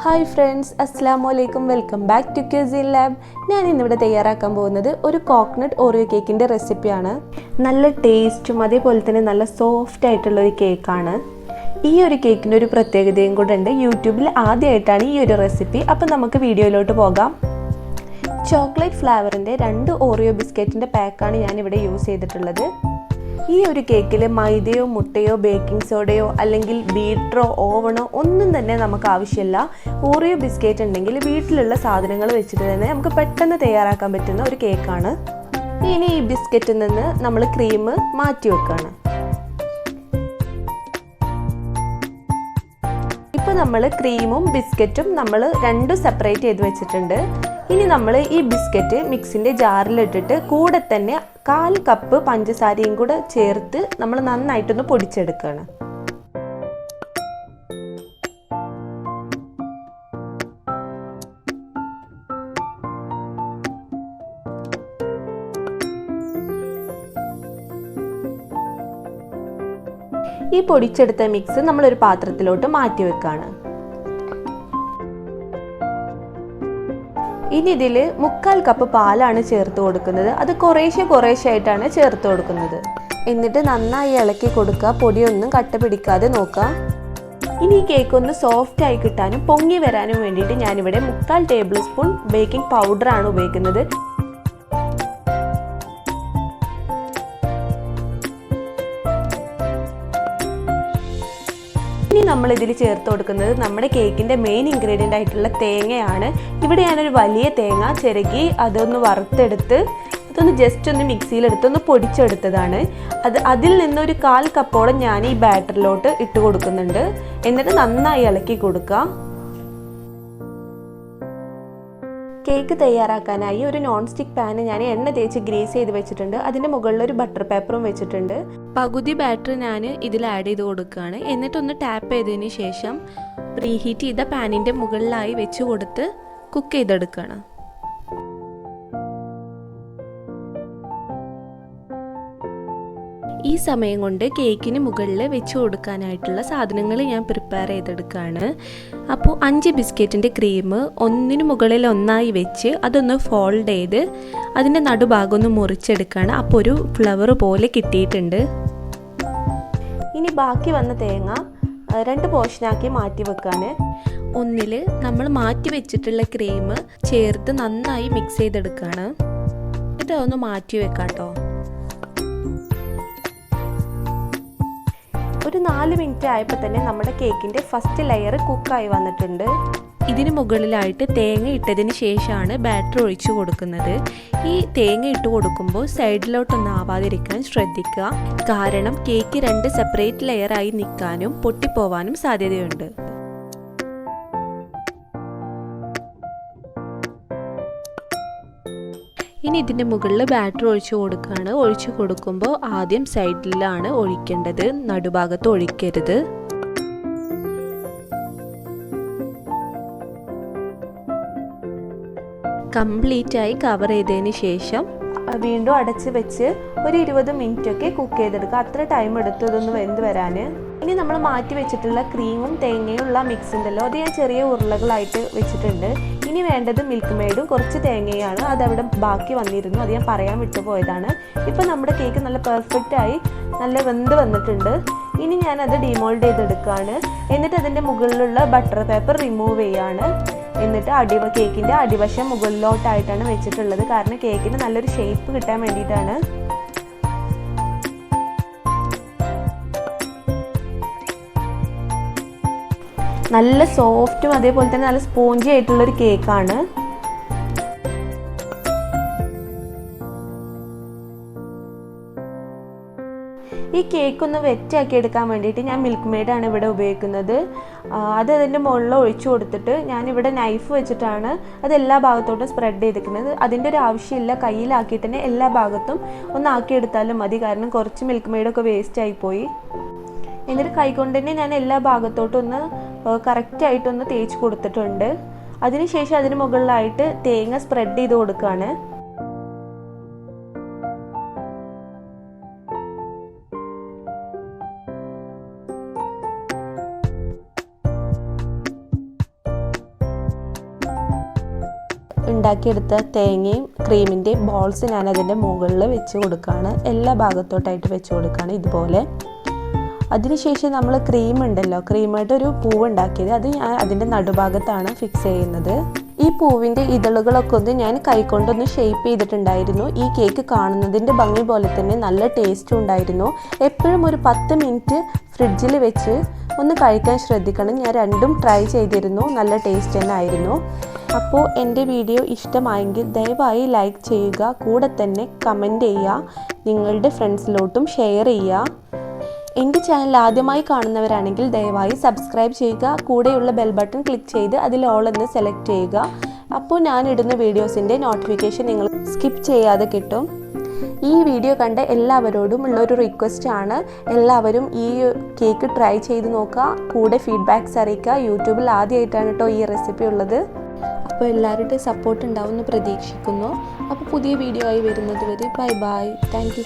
Hi friends, Assalamualaikum. Welcome back to Cuisine Lab. ഞാൻ ഇന്നിവിടെ തയ്യാറാക്കാൻ പോകുന്നത് ഒരു കോക്കനട്ട് ഓറിയോ കേക്കിന്റെ റെസിപ്പിയാണ്. നല്ല ടേസ്റ്റും അതേപോലെ തന്നെ നല്ല സോഫ്റ്റ് ആയിട്ടുള്ള ഒരു കേക്കാണ്. ഈ ഒരു കേക്കിന്റെ ഒരു പ്രത്യേകതയും കൂടെ ഉണ്ട്. യൂട്യൂബിൽ ആദ്യമായിട്ടാണ് ഈ ഒരു റെസിപ്പി. അപ്പോൾ നമുക്ക് വീഡിയോയിലോട്ട് പോകാം. ചോക്ലേറ്റ് ഫ്ലേവറിന്റെ 2 ഓറിയോ ബിസ്ക്കറ്റിന്റെ പാക്കാണ് ഞാൻ ഇവിടെ യൂസ് ചെയ്തിട്ടുള്ളത്. ഈ ഒരു കേക്കിൽ മൈദയോ മുട്ടയോ ബേക്കിംഗ് സോഡയോ അല്ലെങ്കിൽ ബീറ്ററോ ഓവണോ ഒന്നും തന്നെ നമുക്ക് ആവശ്യമില്ല. ഓറിയോ ബിസ്ക്കറ്റ് ഉണ്ടെങ്കിൽ വീട്ടിലുള്ള സാധനങ്ങൾ വെച്ചിട്ട് തന്നെ നമുക്ക് പെട്ടെന്ന് തയ്യാറാക്കാൻ പറ്റുന്ന ഒരു കേക്കാണ്. ഇനി ഈ ബിസ്ക്കറ്റിൽ നിന്ന് നമ്മൾ ക്രീം മാറ്റി വെക്കുകയാണ്. ഇപ്പോൾ നമ്മൾ ക്രീമും ബിസ്ക്കറ്റും നമ്മൾ രണ്ടും സെപ്പറേറ്റ് ചെയ്ത് വെച്ചിട്ടുണ്ട്. ഇനി നമ്മൾ ഈ ബിസ്ക്കറ്റ് മിക്സിൻ്റെ ജാറിലിട്ടിട്ട് കൂടെ തന്നെ 1/4 കപ്പ് പഞ്ചസാരയും കൂടെ ചേർത്ത് നമ്മൾ നന്നായിട്ടൊന്ന് പൊടിച്ചെടുക്കുകയാണ്. ഈ പൊടിച്ചെടുത്ത മിക്സ് നമ്മളൊരു പാത്രത്തിലോട്ട് മാറ്റി വെക്കുകയാണ്. ഇനി ഇതിൽ 1/4 കപ്പ് പാലാണ് ചേർത്ത് കൊടുക്കുന്നത്. അത് കുറേശ്ശെ ആയിട്ടാണ് ചേർത്ത് കൊടുക്കുന്നത്. എന്നിട്ട് നന്നായി ഇളക്കി കൊടുക്കുക. പൊടിയൊന്നും കട്ട പിടിക്കാതെ നോക്കുക. ഇനി ഈ കേക്ക് ഒന്ന് സോഫ്റ്റ് ആയി കിട്ടാനും പൊങ്ങി വരാനും വേണ്ടിയിട്ട് ഞാനിവിടെ 3/4 ടേബിൾ സ്പൂൺ ബേക്കിംഗ് പൗഡറാണ് ഉപയോഗിക്കുന്നത്. നമ്മൾ ഇതിൽ ചേർത്ത് കൊടുക്കുന്നത് നമ്മുടെ കേക്കിൻ്റെ മെയിൻ ഇൻഗ്രീഡിയൻ്റ് ആയിട്ടുള്ള തേങ്ങയാണ്. ഇവിടെ ഞാനൊരു വലിയ തേങ്ങ ചിരകി അതൊന്ന് വറുത്തെടുത്ത് അതൊന്ന് ജസ്റ്റ് ഒന്ന് മിക്സിയിലെടുത്തൊന്ന് പൊടിച്ചെടുത്തതാണ്. അതിൽ നിന്നൊരു 1/4 കപ്പോളം ഞാൻ ഈ ബാറ്ററിലോട്ട് ഇട്ട് കൊടുക്കുന്നുണ്ട്. എന്നിട്ട് നന്നായി ഇളക്കി കൊടുക്കുക. കേക്ക് തയ്യാറാക്കാനായി ഒരു നോൺ സ്റ്റിക്ക് പാന് ഞാൻ എണ്ണ തേച്ച് ഗ്രീസ് ചെയ്ത് വെച്ചിട്ടുണ്ട്. അതിൻ്റെ മുകളിൽ ഒരു ബട്ടർ പേപ്പറും വെച്ചിട്ടുണ്ട്. പകുതി ബാറ്റർ ഞാൻ ഇതിൽ ആഡ് ചെയ്ത് കൊടുക്കുകയാണ്. എന്നിട്ടൊന്ന് ടാപ്പ് ചെയ്തതിന് ശേഷം പ്രീഹീറ്റ് ചെയ്ത പാനിൻ്റെ മുകളിലായി വെച്ച് കൊടുത്ത് കുക്ക് ചെയ്തെടുക്കുകയാണ്. ഈ സമയം കൊണ്ട് കേക്കിന് മുകളിൽ വെച്ച് കൊടുക്കാനായിട്ടുള്ള സാധനങ്ങൾ ഞാൻ പ്രിപ്പയർ ചെയ്തെടുക്കുകയാണ്. അപ്പോൾ 5 ബിസ്ക്കറ്റിൻ്റെ ക്രീം ഒന്നിനു മുകളിൽ ഒന്നായി വെച്ച് അതൊന്ന് ഫോൾഡ് ചെയ്ത് അതിൻ്റെ നടുഭാഗം ഒന്ന് മുറിച്ചെടുക്കുകയാണ്. അപ്പോൾ ഒരു ഫ്ലവർ പോലെ കിട്ടിയിട്ടുണ്ട്. ഇനി ബാക്കി വന്ന തേങ്ങ 2 പോർഷനാക്കി മാറ്റി വെക്കാണ്. ഒന്നിൽ നമ്മൾ മാറ്റി വെച്ചിട്ടുള്ള ക്രീം ചേർത്ത് നന്നായി മിക്സ് ചെയ്തെടുക്കുകയാണ്. എന്നിട്ട് അതൊന്ന് മാറ്റി വെക്കാം കേട്ടോ. ഒരു 4 മിനിറ്റ് ആയപ്പോൾ തന്നെ നമ്മുടെ കേക്കിൻ്റെ ഫസ്റ്റ് ലെയർ കുക്കായി വന്നിട്ടുണ്ട്. ഇതിന് മുകളിലായിട്ട് തേങ്ങ ഇട്ടതിന് ശേഷമാണ് ബാറ്റർ ഒഴിച്ചു കൊടുക്കുന്നത്. ഈ തേങ്ങ ഇട്ട് കൊടുക്കുമ്പോൾ സൈഡിലോട്ടൊന്നും ആവാതിരിക്കാൻ ശ്രദ്ധിക്കുക. കാരണം കേക്ക് 2 സെപ്പറേറ്റ് ലെയറായി നിൽക്കാനും പൊട്ടിപ്പോവാനും സാധ്യതയുണ്ട്. ഇനി ഇതിൻ്റെ മുകളിൽ ബാറ്റർ ഒഴിച്ചു കൊടുക്കുകയാണ്. ഒഴിച്ചു കൊടുക്കുമ്പോൾ ആദ്യം സൈഡിലാണ് ഒഴിക്കേണ്ടത്, നടുഭാഗത്ത് ഒഴിക്കരുത്. കംപ്ലീറ്റ് ആയി കവർ ചെയ്തതിന് ശേഷം വീണ്ടും അടച്ച് വെച്ച് ഒരു 20 മിനിറ്റ് ഒക്കെ കുക്ക് ചെയ്തെടുക്കുക. അത്ര ടൈം എടുത്തു ഇതൊന്ന് വെന്ത് വരാൻ. ഇനി നമ്മൾ മാറ്റി വെച്ചിട്ടുള്ള ക്രീമും തേങ്ങയും ഉള്ള മിക്സ് ഉണ്ടല്ലോ, അത് ഞാൻ ചെറിയ ഉരുളകളായിട്ട് വെച്ചിട്ടുണ്ട്. ഇനി വേണ്ടത് മിൽക്ക് മെയ്ഡും കുറച്ച് തേങ്ങയാണ്. അതവിടെ ബാക്കി വന്നിരുന്നു, അത് ഞാൻ പറയാൻ വിട്ടുപോയതാണ്. ഇപ്പം നമ്മുടെ കേക്ക് നല്ല പെർഫെക്റ്റായി നല്ല വെന്ത് വന്നിട്ടുണ്ട്. ഇനി ഞാനത് ഡിമോൾഡ് ചെയ്തെടുക്കുകയാണ്. എന്നിട്ട് അതിൻ്റെ മുകളിലുള്ള ബട്ടർ പേപ്പർ റിമൂവ് ചെയ്യുകയാണ്. എന്നിട്ട് കേക്കിൻ്റെ അടിവശം മുകളിലോട്ടായിട്ടാണ് വെച്ചിട്ടുള്ളത്. കാരണം കേക്കിന് നല്ലൊരു ഷേപ്പ് കിട്ടാൻ വേണ്ടിയിട്ടാണ്. നല്ല സോഫ്റ്റും അതേപോലെ തന്നെ നല്ല സ്പോഞ്ചി ആയിട്ടുള്ളൊരു കേക്കാണ്. ഈ കേക്ക് ഒന്ന് വെറ്റാക്കി എടുക്കാൻ വേണ്ടിയിട്ട് ഞാൻ മിൽക്ക് മെയ്ഡാണ് ഇവിടെ ഉപയോഗിക്കുന്നത്. അത് അതിൻ്റെ മുകളിൽ ഒഴിച്ചു കൊടുത്തിട്ട് ഞാനിവിടെ നൈഫ് വെച്ചിട്ടാണ് അത് എല്ലാ ഭാഗത്തോട്ടും സ്പ്രെഡ് ചെയ്തിരിക്കുന്നത്. അതിൻ്റെ ഒരു ആവശ്യമില്ല, കയ്യിലാക്കിയിട്ട് തന്നെ എല്ലാ ഭാഗത്തും ഒന്ന് ആക്കിയെടുത്താലും മതി. കാരണം കുറച്ച് മിൽക്ക് മെയ്ഡൊക്കെ വേസ്റ്റ് ആയിപ്പോയി. എന്നിട്ട് കൈകൊണ്ട് തന്നെ ഞാൻ എല്ലാ ഭാഗത്തോട്ടും ഒന്ന് കറക്റ്റായിട്ടൊന്ന് തേച്ച് കൊടുത്തിട്ടുണ്ട്. അതിനുശേഷം അതിന് മുകളിലായിട്ട് തേങ്ങ സ്പ്രെഡ് ചെയ്ത് കൊടുക്കുകയാണ്. ഉണ്ടാക്കിയെടുത്ത തേങ്ങയും ക്രീമിൻ്റെയും ബോൾസ് ഞാൻ അതിൻ്റെ മുകളിൽ വെച്ച് കൊടുക്കുകയാണ്. എല്ലാ ഭാഗത്തോട്ടായിട്ട് വെച്ച് കൊടുക്കുകയാണ് ഇതുപോലെ. അതിനുശേഷം നമ്മൾ ക്രീം ഉണ്ടല്ലോ, ക്രീമായിട്ട് ഒരു പൂവ് ഉണ്ടാക്കിയത് അത് ഞാൻ അതിൻ്റെ നടുഭാഗത്താണ് ഫിക്സ് ചെയ്യുന്നത്. ഈ പൂവിൻ്റെ ഇതളുകളൊക്കെ ഒന്ന് ഞാൻ കൈകൊണ്ടൊന്ന് ഷേപ്പ് ചെയ്തിട്ടുണ്ടായിരുന്നു. ഈ കേക്ക് കാണുന്നതിൻ്റെ ഭംഗി പോലെ തന്നെ നല്ല ടേസ്റ്റും ഉണ്ടായിരുന്നു. എപ്പോഴും ഒരു 10 മിനിറ്റ് ഫ്രിഡ്ജിൽ വെച്ച് ഒന്ന് കഴിക്കാൻ ശ്രദ്ധിക്കണം. ഞാൻ രണ്ടും ട്രൈ ചെയ്തിരുന്നു, നല്ല ടേസ്റ്റ് തന്നെ ആയിരുന്നു. അപ്പോൾ എൻ്റെ വീഡിയോ ഇഷ്ടമായെങ്കിൽ ദയവായി ലൈക്ക് ചെയ്യുക, കൂടെ തന്നെ കമൻറ്റ് ചെയ്യുക, നിങ്ങളുടെ ഫ്രണ്ട്സിലോട്ടും ഷെയർ ചെയ്യുക. എൻ്റെ ചാനൽ ആദ്യമായി കാണുന്നവരാണെങ്കിൽ ദയവായി സബ്സ്ക്രൈബ് ചെയ്യുക, കൂടെയുള്ള ബെൽ ബട്ടൺ ക്ലിക്ക് ചെയ്ത് അതിൽ ഓൾ എന്ന് സെലക്ട് ചെയ്യുക. അപ്പോൾ ഞാനിടുന്ന വീഡിയോസിൻ്റെ നോട്ടിഫിക്കേഷൻ നിങ്ങൾ സ്കിപ്പ് ചെയ്യാതെ കിട്ടും. ഈ വീഡിയോ കണ്ട എല്ലാവരോടും ഉള്ളൊരു റിക്വസ്റ്റ് ആണ്, എല്ലാവരും ഈ കേക്ക് ട്രൈ ചെയ്ത് നോക്കുക, കൂടെ ഫീഡ്ബാക്ക്സ് അറിയിക്കുക. യൂട്യൂബിൽ ആദ്യമായിട്ടാണ് കേട്ടോ ഈ റെസിപ്പി ഉള്ളത്. അപ്പോൾ എല്ലാവരുടെയും സപ്പോർട്ട് ഉണ്ടാവുമെന്ന് പ്രതീക്ഷിക്കുന്നു. അപ്പോൾ പുതിയ വീഡിയോ ആയി വരുന്നത് വരെ ബൈ ബൈ. Thank you.